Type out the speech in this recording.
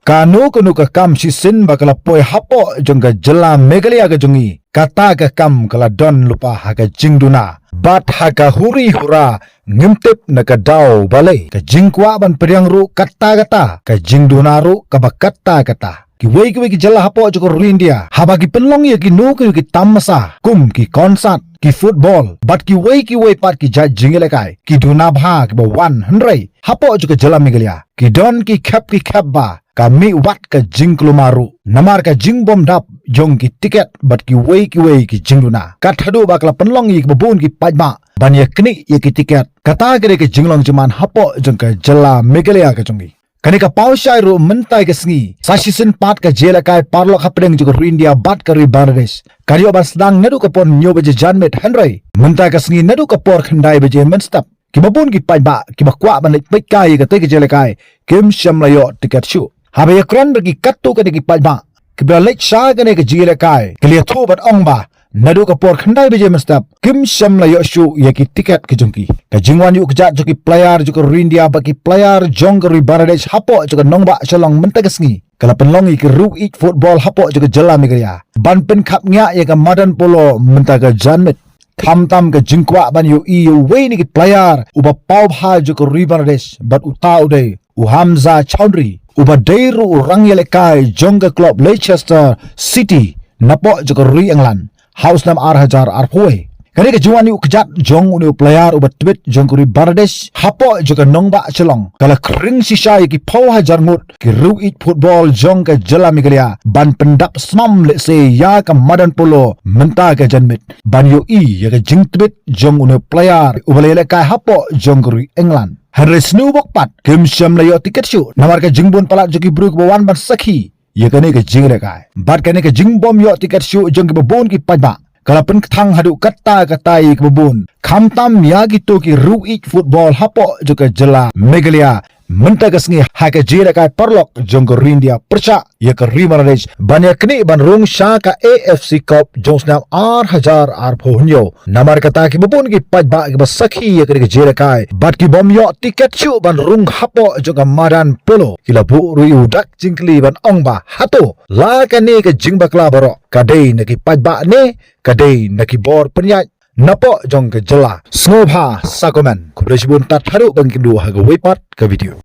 Kanu kanu ka kam sisin bakala poi hapo jongga jela Meghalaya ka jongi kata ka kam kala don lupa haga jingduna bat haga huri hura ngimtip na ka daw balay ka jingkwa ban periang ru kata ka jingduna ru ka kata ki wei ki jela hapo joko India haba ki penlong ya ki nu ki tamasa kum ki konsat ki football bat ki wei pat ki jingele kai ki duna bha ki ba 100 hapo joko jela Meghalaya ki don ki khap ba kami wat ka jingklu maru namar ka jingbom dap jong ki tiket bat ki wei ki jingduna kathadu bakla penlong yi babun ki pajma ban ye kni ye ki tiket kata gere ki jinglong jaman hapo jong ka jela Meghalaya ka jongi kanika paushai ru mentai ka sngi sasisin pat ka jela kai parlok hapdeng joko India bat ka ri Bangladesh karyo bas sedang nedu ka pon nyo beje janmet Henry mentai ka sngi nedu ka por khandai beje menstap ki babun ki pajma ki bakwa ban lik kai ka te ka jela kai kim shamlayo tiket shu habe ya kran bagi kattu ka digi pajma kibra lek sha ka ne ka jila kai klia tho bat ong ba nadu ka por khandai beje mastap kim shamla yo shu ye ki tiket ki jungki ka jingwan yu kjat joki player joko India bagi player jongri Bangladesh hapo joko nongba chalong mentagasngi kala penlongi ki ru eat football hapo joko jela Meghalaya ban pen khap nya ye ka madan polo mentaga janmet tam ka jingkwa ban yu wei ni ki player uba pau bha joko Bangladesh bat uta uday Hamza Chowdhury uba deiru urang yelekai jongga club Leicester City napo joko England house nam 8000 arpoi kani ka juani ukjat jong uni player uba tweet jongkuri Bangladesh hapo joko nongba chelong kala kring sisa ki pau hajar ngut ki ru eat football jong ka jela Meghalaya ban pendap smam le se ya ka madan polo menta ka janmit ban yo ya ka jing tweet jong uni player uba yelekai hapo jongkuri England Henry Snubok pat kim shamlayo tiket shu namar ka jingbon palat joki bruk bawan ban sakhi ye kane ka jingre kai bat kane ka jingbom yo tiket shu jong ki babon ki pajba kala pen thang hadu kata yi ki babon khamtam ya ki to ki ru eat football hapo joka jela Meghalaya mentagasngi haka jira kai parlok jonggo India percha ye ka Bangladesh banya kni ban rung sha ka AFC Cup jongsnam 8000 arphonyo namar kata ki babun ki pajba ki basakhi ye ka jira kai bat ki bom yo tiket chu ban rung hapo joka madan polo kila bu ru udak jingkli ban ongba hato la ka ne ka jingbakla baro kadai na ki pajba ne kadai na ki bor penyai napo jong ke jela snobha sakomen kubreshbun tat haru bang kindu haga wepat ke video